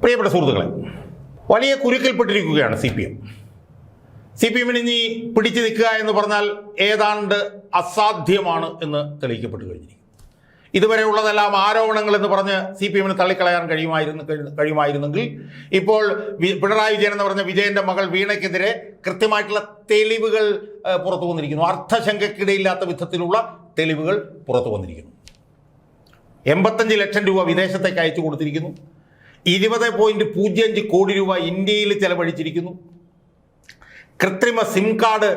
പ്രിയപ്പെട്ട സുഹൃത്തുക്കളെ, വലിയ കുരുക്കിൽപ്പെട്ടിരിക്കുകയാണ് സി പി എമ്മിന് ഇനി പിടിച്ചു നിൽക്കുക എന്ന് പറഞ്ഞാൽ ഏതാണ്ട് അസാധ്യമാണ് എന്ന് തെളിയിക്കപ്പെട്ടു കഴിഞ്ഞിരിക്കും. ഇതുവരെ ഉള്ളതെല്ലാം ആരോപണങ്ങൾ എന്ന് പറഞ്ഞ് സി പി എമ്മിന് തള്ളിക്കളയാൻ കഴിയുമായിരുന്നെങ്കിൽ ഇപ്പോൾ പിണറായി വിജയൻ എന്ന് പറഞ്ഞ വിജയന്റെ മകൾ വീണയ്ക്കെതിരെ കൃത്യമായിട്ടുള്ള തെളിവുകൾ പുറത്തു വന്നിരിക്കുന്നു. അർത്ഥശങ്കയ്ക്കിടയില്ലാത്ത വിധത്തിലുള്ള തെളിവുകൾ പുറത്തു വന്നിരിക്കുന്നു. 85 ലക്ഷം രൂപ വിദേശത്തേക്ക് അയച്ചു കൊടുത്തിരിക്കുന്നു. 20.05 കോടി രൂപ ഇന്ത്യയിൽ ചെലവഴിച്ചിരിക്കുന്നു. കൃത്രിമ സിം കാർഡ്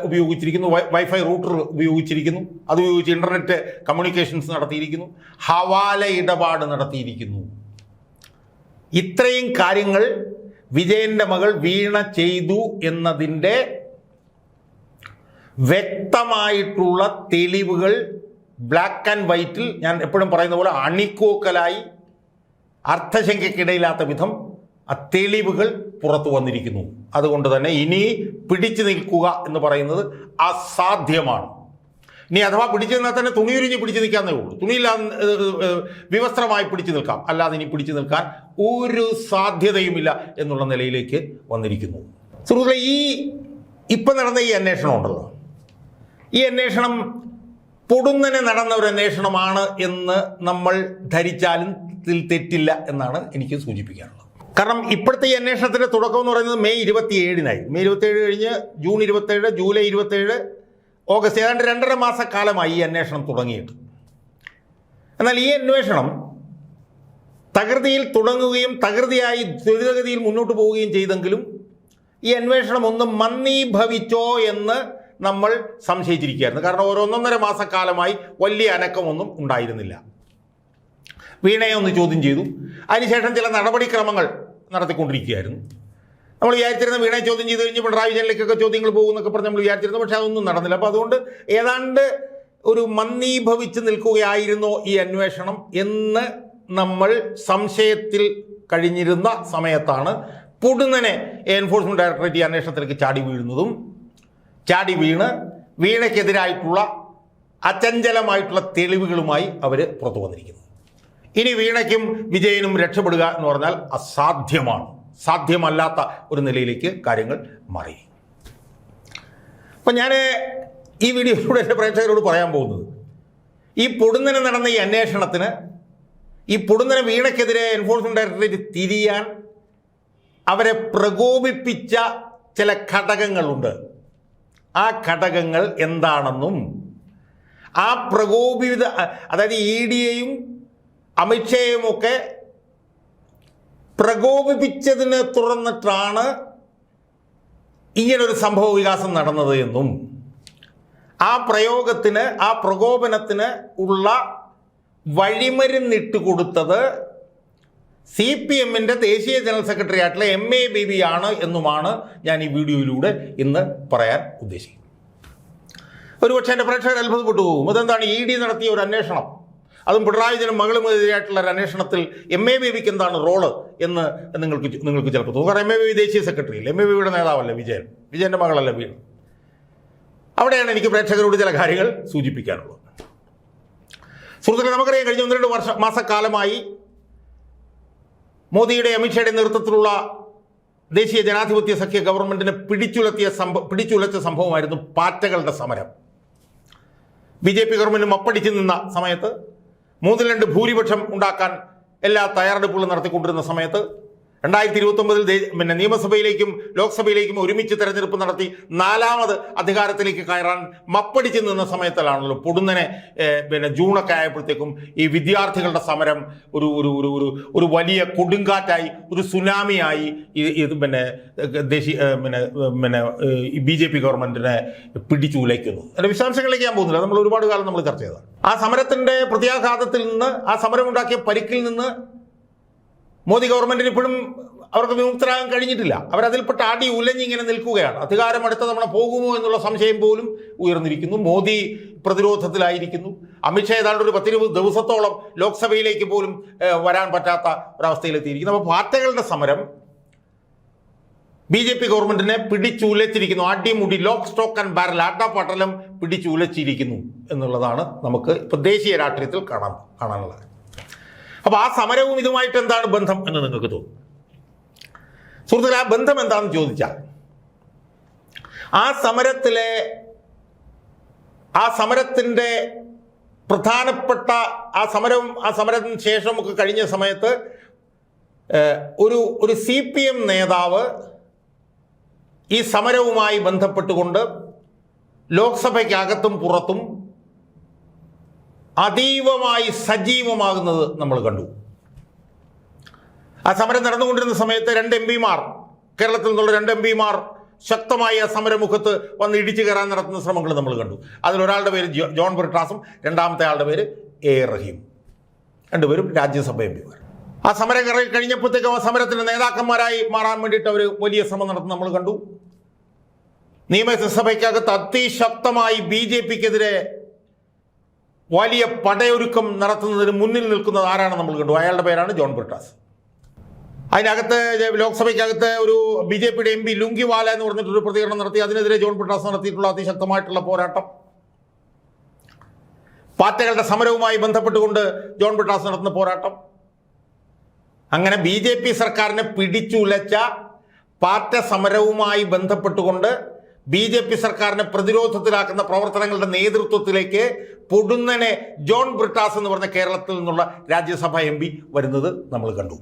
ഉപയോഗിച്ചിരിക്കുന്നു, വൈഫൈ റൂട്ടർ ഉപയോഗിച്ചിരിക്കുന്നു, അത് ഉപയോഗിച്ച് ഇൻ്റർനെറ്റ് കമ്മ്യൂണിക്കേഷൻസ് നടത്തിയിരിക്കുന്നു, ഹവാല ഇടപാട് നടത്തിയിരിക്കുന്നു. ഇത്രയും കാര്യങ്ങൾ വിജയൻ്റെ മകൾ വീണ ചെയ്തു എന്നതിൻ്റെ വ്യക്തമായിട്ടുള്ള തെളിവുകൾ ബ്ലാക്ക് ആൻഡ് വൈറ്റിൽ, ഞാൻ എപ്പോഴും പറയുന്ന പോലെ അണിക്കോക്കലായി അർത്ഥശങ്കയ്ക്കിടയില്ലാത്ത വിധം ആ തെളിവുകൾ പുറത്തു വന്നിരിക്കുന്നു. അതുകൊണ്ട് തന്നെ ഇനി പിടിച്ചു നിൽക്കുക എന്ന് പറയുന്നത് അസാധ്യമാണ്. ഇനി അഥവാ പിടിച്ചു നിന്നാൽ തന്നെ തുണിയുരിഞ്ഞ് പിടിച്ചു നിൽക്കാന്നേ ഉള്ളൂ. തുണിയില്ലാ വിവസ്ത്രമായി പിടിച്ചു നിൽക്കാം, അല്ലാതെ ഇനി പിടിച്ചു നിൽക്കാൻ ഒരു സാധ്യതയുമില്ല എന്നുള്ള നിലയിലേക്ക് വന്നിരിക്കുന്നു. സുഹൃത്തുക്കളെ, ഇപ്പം നടന്ന ഈ അന്വേഷണം ഉണ്ടല്ലോ, ഈ അന്വേഷണം പൊടുന്നനെ നടന്ന ഒരു അന്വേഷണമാണ് എന്ന് നമ്മൾ ധരിച്ചാലും തെറ്റില്ല എന്നാണ് എനിക്ക് സൂചിപ്പിക്കാനുള്ളത്. കാരണം ഇപ്പോഴത്തെ ഈ അന്വേഷണത്തിൻ്റെ തുടക്കം എന്ന് പറയുന്നത് മെയ് 27 മെയ് 27 കഴിഞ്ഞ് ജൂൺ 27, ജൂലൈ 27, ഓഗസ്റ്റ്, ഏതാണ്ട് 2.5 മാസക്കാലമായി ഈ അന്വേഷണം തുടങ്ങിയിട്ട്. എന്നാൽ ഈ അന്വേഷണം തകൃതിയിൽ തുടങ്ങുകയും തകൃതിയായി ത്വരിതഗതിയിൽ മുന്നോട്ട് പോവുകയും ചെയ്തെങ്കിലും ഈ അന്വേഷണം ഒന്ന് മന്ദീഭവിച്ചോ എന്ന് നമ്മൾ സംശയിച്ചിരിക്കുകയായിരുന്നു. കാരണം 1.5 മാസക്കാലമായി വലിയ അനക്കമൊന്നും ഉണ്ടായിരുന്നില്ല. വീണയെ ഒന്ന് ചോദ്യം ചെയ്തു, അതിനുശേഷം ചില നടപടിക്രമങ്ങൾ നടത്തിക്കൊണ്ടിരിക്കുകയായിരുന്നു. നമ്മൾ വിചാരിച്ചിരുന്ന വീണയെ ചോദ്യം ചെയ്ത് കഴിഞ്ഞ് പിണറായി വിജയനിലേക്കൊക്കെ ചോദ്യങ്ങൾ പോകുമെന്നൊക്കെ പറഞ്ഞ് നമ്മൾ വിചാരിച്ചിരുന്നു. പക്ഷേ അതൊന്നും നടന്നില്ല. അപ്പോൾ അതുകൊണ്ട് ഏതാണ്ട് ഒരു മന്ദീഭവിച്ച് നിൽക്കുകയായിരുന്നോ ഈ അന്വേഷണം എന്ന് നമ്മൾ സംശയത്തിൽ കഴിഞ്ഞിരുന്ന സമയത്താണ് പൊടുന്നനെ എൻഫോഴ്സ്മെന്റ് ഡയറക്ടറേറ്റ് ഈ അന്വേഷണത്തിലേക്ക് ചാടി വീണ് വീണയ്ക്കെതിരായിട്ടുള്ള അചഞ്ചലമായിട്ടുള്ള തെളിവുകളുമായി അവർ പുറത്തു വന്നിരിക്കുന്നു. ഇനി വീണയ്ക്കും വിജയനും രക്ഷപ്പെടുക എന്ന് പറഞ്ഞാൽ അസാധ്യമാണ്. സാധ്യമല്ലാത്ത ഒരു നിലയിലേക്ക് കാര്യങ്ങൾ മാറി. അപ്പം ഞാൻ ഈ വീഡിയോയിലൂടെ എൻ്റെ പ്രേക്ഷകരോട് പറയാൻ പോകുന്നത്, ഈ പൊടുന്നനെ നടന്ന ഈ അന്വേഷണത്തിന്, ഈ പൊടുന്നനെ വീണയ്ക്കെതിരെ എൻഫോഴ്സ്മെന്റ് ഡയറക്ടറേറ്റ് തിരിയാൻ അവരെ പ്രകോപിപ്പിച്ച ചില ഘടകങ്ങളുണ്ട്. ആ ഘടകങ്ങൾ എന്താണെന്നും ആ പ്രകോപിത, അതായത് EDയെയും അമിത്ഷായെയുമൊക്കെ പ്രകോപിപ്പിച്ചതിനെ തുടർന്നിട്ടാണ് ഇങ്ങനൊരു സംഭവ വികാസം നടന്നത് എന്നും ആ പ്രകോപനത്തിന് ഉള്ള വഴിമരുന്നിട്ട് കൊടുത്തത് CPMന്റെ ദേശീയ ജനറൽ സെക്രട്ടറി ആയിട്ടുള്ള MA ബേബി ആണ് എന്നുമാണ് ഞാൻ ഈ വീഡിയോയിലൂടെ ഇന്ന് പറയാൻ ഉദ്ദേശിക്കുന്നത്. ഒരുപക്ഷെ എൻ്റെ പ്രേക്ഷകർ അത്ഭുതപ്പെട്ടു പോകും. അതെന്താണ് ED നടത്തിയ ഒരു അന്വേഷണം, അതും പിണറായി വിജയനും മകളുമെതിരായിട്ടുള്ള ഒരു അന്വേഷണത്തിൽ MA ബേബിക്ക് എന്താണ് റോള് എന്ന് നിങ്ങൾക്ക് ചിലപ്പോൾ തോന്നും. കാരണം MA ബേബി ദേശീയ സെക്രട്ടറി അല്ല, MA ബേബിയുടെ നേതാവല്ല വിജയൻ്റെ മകളല്ല വീണ. അവിടെയാണ് എനിക്ക് പ്രേക്ഷകരോട് ചില കാര്യങ്ങൾ സൂചിപ്പിക്കാനുള്ളത്. സുഹൃത്തുക്കളെ, നമുക്കറിയാം, കഴിഞ്ഞ 1-2 മാസക്കാലമായി മോദിയുടെ അമിത്ഷായുടെ നേതൃത്വത്തിലുള്ള ദേശീയ ജനാധിപത്യ സഖ്യ ഗവൺമെന്റിനെ പിടിച്ചുലച്ച സംഭവമായിരുന്നു പാറ്റകളുടെ സമരം. BJP ഗവൺമെന്റ് മപ്പടിച്ചു നിന്ന സമയത്ത്, 3-2 ഭൂരിപക്ഷം ഉണ്ടാക്കാൻ എല്ലാ തയ്യാറെടുപ്പുകളും നടത്തിക്കൊണ്ടിരുന്ന സമയത്ത്, 2029 നിയമസഭയിലേക്കും ലോക്സഭയിലേക്കും ഒരുമിച്ച് തെരഞ്ഞെടുപ്പ് നടത്തി 4ാമത് അധികാരത്തിലേക്ക് കയറാൻ മപ്പടിച്ച് നിന്ന സമയത്തിലാണല്ലോ പൊടുന്നനെ ജൂണൊക്കെ ആയപ്പോഴത്തേക്കും ഈ വിദ്യാർത്ഥികളുടെ സമരം ഒരു വലിയ കൊടുങ്കാറ്റായി, ഒരു സുനാമിയായി BJP ഗവൺമെന്റിനെ പിടിച്ചുലയ്ക്കുന്നു. അതിന്റെ വിശദാംശങ്ങളിലേക്ക് ഞാൻ പോകുന്നില്ല, നമ്മൾ ഒരുപാട് കാലം നമ്മൾ ചർച്ച ചെയ്തതാണ്. ആ സമരത്തിന്റെ പ്രത്യാഘാതത്തിൽ നിന്ന്, ആ സമരമുണ്ടാക്കിയ പരിക്കിൽ നിന്ന് മോദി ഗവൺമെന്റിന് ഇപ്പോഴും അവർക്ക് വിമുക്തരാകാൻ കഴിഞ്ഞിട്ടില്ല. അവരതിൽപ്പെട്ട് ആടി ഉലഞ്ഞിങ്ങനെ നിൽക്കുകയാണ്. അധികാരം അടുത്ത തവണ പോകുമോ എന്നുള്ള സംശയം പോലും ഉയർന്നിരിക്കുന്നു. മോദി പ്രതിരോധത്തിലായിരിക്കുന്നു. അമിത്ഷാ ഏതാണ്ട് ഒരു 10-20 ദിവസത്തോളം ലോക്സഭയിലേക്ക് പോലും വരാൻ പറ്റാത്ത ഒരവസ്ഥയിലെത്തിയിരിക്കുന്നു. അപ്പോൾ പാർട്ടികളുടെ സമരം BJP ഗവൺമെന്റിനെ പിടിച്ചുലച്ചിരിക്കുന്നു. അടിമുടി ലോക്ക് സ്റ്റോക്ക് ആൻഡ് ബാരൽ ആട്ടാപ്പാട്ടലം പിടിച്ചുലച്ചിരിക്കുന്നു എന്നുള്ളതാണ് നമുക്ക് ഇപ്പോൾ ദേശീയ രാഷ്ട്രീയത്തിൽ കാണാനുള്ളത്. അപ്പോൾ ആ സമരവും ഇതുമായിട്ട് എന്താണ് ബന്ധം എന്ന് നിങ്ങൾക്ക് തോന്നും. സുഹൃത്തുക്കളെ, ആ ബന്ധം എന്താണെന്ന് ചോദിച്ചാൽ ആ സമരത്തിൻ്റെ പ്രധാനപ്പെട്ട ആ സമരത്തിന് ശേഷമൊക്കെ കഴിഞ്ഞ സമയത്ത് ഒരു CPM നേതാവ് ഈ സമരവുമായി ബന്ധപ്പെട്ടുകൊണ്ട് ലോക്സഭയ്ക്കകത്തും പുറത്തും അതീവമായി സജീവമാകുന്നത് നമ്മൾ കണ്ടു. ആ സമരം നടന്നുകൊണ്ടിരുന്ന സമയത്ത് 2 MP-മാർ, കേരളത്തിൽ നിന്നുള്ള 2 MP-മാർ ശക്തമായി ആ സമരമുഖത്ത് വന്ന് ഇടിച്ചു കയറാൻ നടത്തുന്ന ശ്രമങ്ങൾ നമ്മൾ കണ്ടു. അതിലൊരാളുടെ പേര് ജോൺ ബ്രിട്ടാസും രണ്ടാമത്തെ ആളുടെ പേര് A റഹീം, രണ്ടുപേരും രാജ്യസഭ MP-മാർ. ആ സമരം കഴിഞ്ഞപ്പോഴത്തേക്കും ആ സമരത്തിൻ്റെ നേതാക്കന്മാരായി മാറാൻ വേണ്ടിയിട്ട് അവർ വലിയ ശ്രമം നടത്തുന്നത് നമ്മൾ കണ്ടു. നിയമസഭയ്ക്കകത്ത് അതിശക്തമായി BJP-ക്കെതിരെ വലിയ പടയൊരുക്കം നടത്തുന്നതിന് മുന്നിൽ നിൽക്കുന്നത് ആരാണ് നമ്മൾ കണ്ടു. അയാളുടെ പേരാണ് ജോൺ ബ്രിട്ടാസ്. അതിനകത്ത് ലോക്സഭയ്ക്കകത്ത് ഒരു BJP-യുടെ MP ലുങ്കിവാല എന്ന് പറഞ്ഞിട്ടൊരു പ്രതികരണം നടത്തി. അതിനെതിരെ ജോൺ ബ്രിട്ടാസ് നടത്തിയിട്ടുള്ള അതിശക്തമായിട്ടുള്ള പോരാട്ടം, പാർട്ടികളുടെ സമരവുമായി ബന്ധപ്പെട്ടുകൊണ്ട് ജോൺ ബ്രിട്ടാസ് നടത്തുന്ന പോരാട്ടം, അങ്ങനെ BJP സർക്കാരിനെ പിടിച്ചുലച്ച പാർട്ടി സമരവുമായി ബന്ധപ്പെട്ടുകൊണ്ട് BJP സർക്കാരിനെ പ്രതിരോധത്തിലാക്കുന്ന പ്രവർത്തനങ്ങളുടെ നേതൃത്വത്തിലേക്ക് പൊടുന്നനെ ജോൺ ബ്രിട്ടാസ് എന്ന് പറഞ്ഞ കേരളത്തിൽ നിന്നുള്ള രാജ്യസഭ MP വരുന്നത് നമ്മൾ കണ്ടു.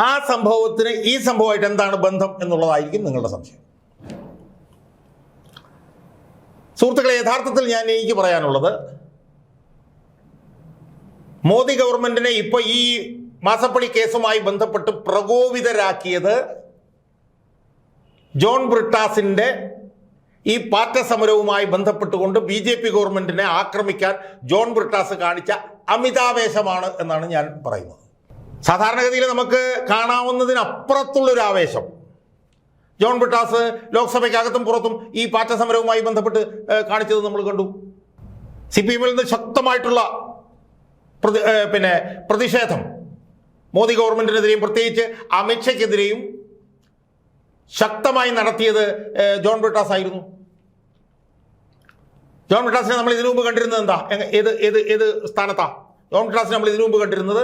ആ സംഭവത്തിന് ഈ സംഭവമായിട്ട് എന്താണ് ബന്ധം എന്നുള്ളതായിരിക്കും നിങ്ങളുടെ സംശയം. സുഹൃത്തുക്കളെ, യഥാർത്ഥത്തിൽ എനിക്ക് പറയാനുള്ളത്, മോദി ഗവൺമെന്റിനെ ഇപ്പോൾ ഈ മാസപ്പടി കേസുമായി ബന്ധപ്പെട്ട് പ്രകോപിതരാക്കിയത് ജോൺ ബ്രിട്ടാസിന്റെ ഈ പാർട്ടി സമരവുമായി ബന്ധപ്പെട്ടുകൊണ്ട് BJP ഗവൺമെന്റിനെ ആക്രമിക്കാൻ ജോൺ ബ്രിട്ടാസ് കാണിച്ച അമിതാവേശമാണ് എന്നാണ് ഞാൻ പറയുന്നത്. സാധാരണഗതിയിൽ നമുക്ക് കാണാവുന്നതിനപ്പുറത്തുള്ളൊരു ആവേശം ജോൺ ബ്രിട്ടാസ് ലോക്സഭയ്ക്കകത്തും പുറത്തും ഈ പാർട്ടി സമരവുമായി ബന്ധപ്പെട്ട് കാണിച്ചത് നമ്മൾ കണ്ടു. CPM-ൽ നിന്ന് ശക്തമായിട്ടുള്ള പ്രതിഷേധം മോദി ഗവൺമെന്റിനെതിരെയും പ്രത്യേകിച്ച് അമിത്ഷയ്ക്കെതിരെയും ശക്തമായി നടത്തിയത് ജോൺ ബ്രിട്ടാസ് ആയിരുന്നു. ജോൺ ബ്രിട്ടാസിനെ നമ്മൾ ഇതിനു മുമ്പ് കണ്ടിരുന്നത് എന്താ? ഏത് സ്ഥാനത്താണ് ജോൺ ബ്രിട്ടാസിനെ നമ്മൾ ഇതിനു മുമ്പ് കണ്ടിരുന്നത്?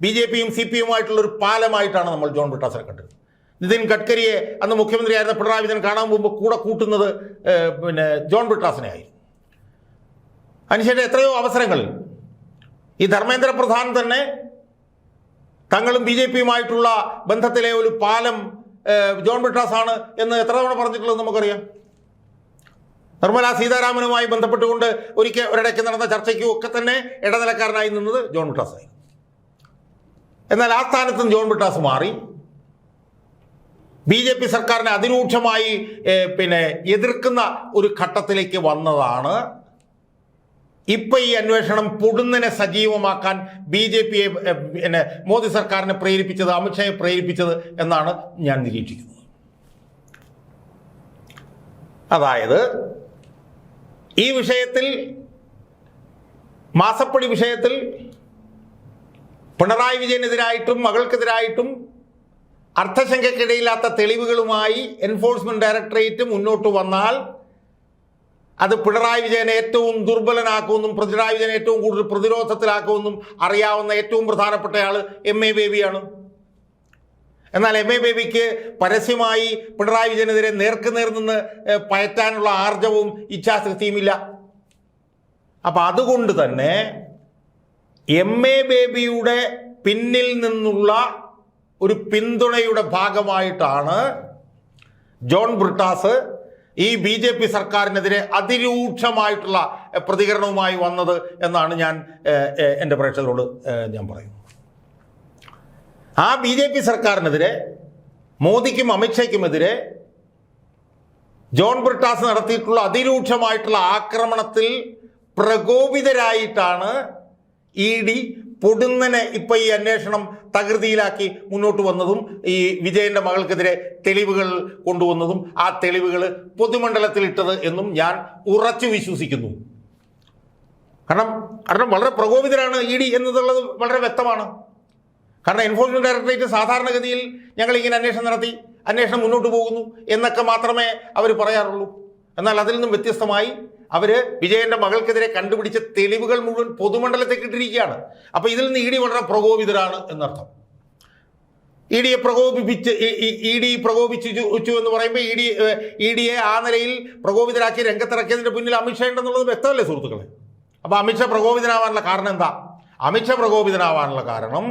BJP-യും CPM-ഉമായിട്ടുള്ള ഒരു പാലമായിട്ടാണ് നമ്മൾ ജോൺ ബ്രിട്ടാസിനെ കണ്ടത്. നിതിൻ ഗഡ്കരിയെ അന്ന് മുഖ്യമന്ത്രിയായിരുന്ന പിണറായി വിജയൻ കാണാൻ പോകുമ്പോൾ കൂടെ കൂട്ടുന്നത് ജോൺ ബ്രിട്ടാസിനെ ആയിരുന്നു. അതിനുശേഷം എത്രയോ അവസരങ്ങളിൽ ഈ ധർമ്മേന്ദ്ര പ്രധാൻ തന്നെ തങ്ങളും BJP-യുമായിട്ടുള്ള ബന്ധത്തിലെ ഒരു പാലം ജോൺ ബ്രിട്ടാസ് ആണ് എന്ന് എത്ര തവണ പറഞ്ഞിട്ടുള്ളത് നമുക്കറിയാം. നിർമ്മലാ സീതാരാമനുമായി ബന്ധപ്പെട്ടുകൊണ്ട് ഒരിടയ്ക്ക് നടന്ന ചർച്ചയ്ക്കും ഒക്കെ തന്നെ ഇടനിലക്കാരനായി നിന്നത് ജോൺ ബ്രിട്ടാസ് ആയി. എന്നാൽ ആ സ്ഥാനത്തും ജോൺ ബ്രിട്ടാസ് മാറി BJP സർക്കാരിനെ അതിരൂക്ഷമായി എതിർക്കുന്ന ഒരു ഘട്ടത്തിലേക്ക് വന്നതാണ് ഇപ്പം ഈ അന്വേഷണം പൊടുന്നനെ സജീവമാക്കാൻ BJP-യെ മോദി സർക്കാരിനെ പ്രേരിപ്പിച്ചത്, അമിത്ഷായെ പ്രേരിപ്പിച്ചത് എന്നാണ് ഞാൻ നിരീക്ഷിക്കുന്നത്. അതായത് ഈ വിഷയത്തിൽ, മാസപ്പടി വിഷയത്തിൽ പിണറായി വിജയനെതിരായിട്ടും മകൾക്കെതിരായിട്ടും അർത്ഥശങ്കയ്ക്കിടയില്ലാത്ത തെളിവുകളുമായി എൻഫോഴ്സ്മെന്റ് ഡയറക്ടറേറ്റ് മുന്നോട്ട് വന്നാൽ അത് പിണറായി വിജയനെ ഏറ്റവും ദുർബലനാക്കുമെന്നും പിണറായി വിജയനെ ഏറ്റവും കൂടുതൽ പ്രതിരോധത്തിലാക്കുമെന്നും അറിയാവുന്ന ഏറ്റവും പ്രധാനപ്പെട്ട ആൾ MA ബേബിയാണ്. എന്നാൽ MA ബേബിക്ക് പരസ്യമായി പിണറായി വിജയനെതിരെ നേർക്കുനേർ നിന്ന് പയറ്റാനുള്ള ആർജവും ഇച്ഛാശക്തിയുമില്ല. അപ്പം അതുകൊണ്ട് തന്നെ MA ബേബിയുടെ പിന്നിൽ നിന്നുള്ള ഒരു പിന്തുണയുടെ ഭാഗമായിട്ടാണ് ജോൺ ബ്രിട്ടാസ് ഈ BJP സർക്കാരിനെതിരെ അതിരൂക്ഷമായിട്ടുള്ള പ്രതികരണവുമായി വന്നത് എന്നാണ് ഞാൻ എൻ്റെ പ്രേക്ഷകരോട് ഞാൻ പറയുന്നത്. ആ BJP സർക്കാരിനെതിരെ, മോദിക്കും അമിത്ഷയ്ക്കുമെതിരെ ജോൺ ബ്രിട്ടാസ് നടത്തിയിട്ടുള്ള അതിരൂക്ഷമായിട്ടുള്ള ആക്രമണത്തിൽ പ്രകോപിതരായിട്ടാണ് ED പൊടുന്നനെ ഇപ്പം ഈ അന്വേഷണം തകൃതിയിലാക്കി മുന്നോട്ട് വന്നതും ഈ വിജയൻ്റെ മകൾക്കെതിരെ തെളിവുകൾ കൊണ്ടുവന്നതും ആ തെളിവുകൾ പൊതുമണ്ഡലത്തിലിട്ടത് എന്നും ഞാൻ ഉറച്ചു വിശ്വസിക്കുന്നു. കാരണം വളരെ പ്രകോപിതരാണ് ED എന്നുള്ളത് വളരെ വ്യക്തമാണ്. കാരണം എൻഫോഴ്സ്മെന്റ് ഡയറക്ടറേറ്റ് സാധാരണഗതിയിൽ ഞങ്ങളിങ്ങനെ അന്വേഷണം നടത്തി, അന്വേഷണം മുന്നോട്ട് പോകുന്നു എന്നൊക്കെ മാത്രമേ അവർ പറയാറുള്ളൂ. എന്നാൽ അതിൽ നിന്നും വ്യത്യസ്തമായി അവര് വിജയന്റെ മകൾക്കെതിരെ കണ്ടുപിടിച്ച തെളിവുകൾ മുഴുവൻ പൊതുമണ്ഡലത്തേക്ക് ഇട്ടിരിക്കുകയാണ്. അപ്പൊ ഇതിൽ നിന്ന് ഇ ഡി വളരെ പ്രകോപിതരാണ് എന്നർത്ഥം. ഇ ഡിയെ പ്രകോപിച്ചു എന്ന് പറയുമ്പോൾ ഇ ഡിയെ ആ നിലയിൽ പ്രകോപിതരാക്കി രംഗത്തിറക്കിയതിന്റെ പിന്നിൽ അമിത്ഷാ ഉണ്ടെന്നുള്ളത് വ്യക്തമല്ലേ സുഹൃത്തുക്കളെ? അപ്പൊ അമിത്ഷാ പ്രകോപിതനാവാനുള്ള കാരണം എന്താ? അമിത്ഷാ പ്രകോപിതനാവാനുള്ള കാരണം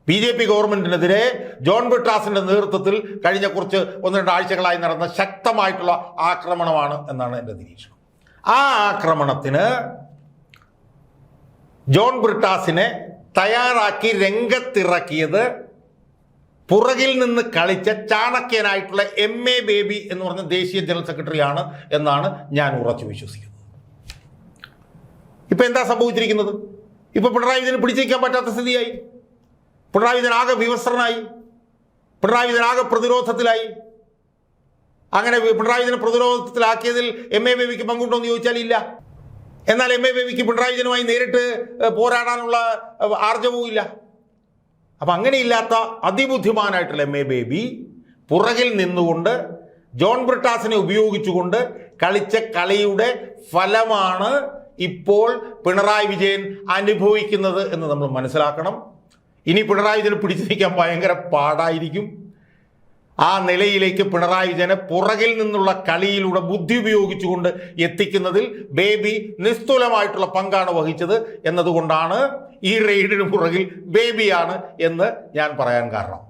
BJP ഗവൺമെന്റിനെതിരെ ജോൺ ബ്രിട്ടാസിന്റെ നേതൃത്വത്തിൽ കഴിഞ്ഞ കുറച്ച് 1-2 ആഴ്ചകളായി നടന്ന ശക്തമായിട്ടുള്ള ആക്രമണമാണ് എന്നാണ് എൻ്റെ നിരീക്ഷണം. ആ ആക്രമണത്തിന് ജോൺ ബ്രിട്ടാസിനെ തയ്യാറാക്കി രംഗത്തിറക്കിയത് പുറകിൽ നിന്ന് കളിച്ച ചാണക്യനായിട്ടുള്ള MA ബേബി എന്ന് പറഞ്ഞ ദേശീയ ജനറൽ സെക്രട്ടറിയാണ് എന്നാണ് ഞാൻ ഉറച്ചു വിശ്വസിക്കുന്നത്. ഇപ്പൊ എന്താ സംഭവിച്ചിരിക്കുന്നത്? ഇപ്പൊ പിണറായി വിജയന് പിടിച്ചിരിക്കാൻ പറ്റാത്ത സ്ഥിതിയായി. പിണറായി വിജയൻ ആകെ വിവസ്ത്രനായി. പിണറായി വിജയൻ ആകെ പ്രതിരോധത്തിലായി. അങ്ങനെ പിണറായി വിജയനെ പ്രതിരോധത്തിലാക്കിയതിൽ MA ബേബിക്ക് പങ്കുണ്ടോ എന്ന് ചോദിച്ചാൽ ഇല്ല. എന്നാൽ MA ബേബിക്ക് പിണറായി വിജയനുമായി നേരിട്ട് പോരാടാനുള്ള ആർജവവും ഇല്ല. അപ്പം അങ്ങനെയില്ലാത്ത അതിബുദ്ധിമാനായിട്ടുള്ള MA ബേബി പുറകിൽ നിന്നുകൊണ്ട് ജോൺ ബ്രിട്ടാസിനെ ഉപയോഗിച്ചുകൊണ്ട് കളിച്ച കളിയുടെ ഫലമാണ് ഇപ്പോൾ പിണറായി വിജയൻ അനുഭവിക്കുന്നത് എന്ന് നമ്മൾ മനസ്സിലാക്കണം. ഇനി പിണറായി വിജയനെ പിടിച്ചു നിൽക്കാൻ ഭയങ്കര പാടായിരിക്കും. ആ നിലയിലേക്ക് പിണറായി വിജയനെ പുറകിൽ നിന്നുള്ള കളിയിലൂടെ ബുദ്ധി ഉപയോഗിച്ചുകൊണ്ട് എത്തിക്കുന്നതിൽ ബേബി നിസ്തുലമായിട്ടുള്ള പങ്കാണ് വഹിച്ചത് എന്നതുകൊണ്ടാണ് ഈ റെയ്ഡിന് പുറകിൽ ബേബിയാണ് എന്ന് ഞാൻ പറയാൻ കാരണം.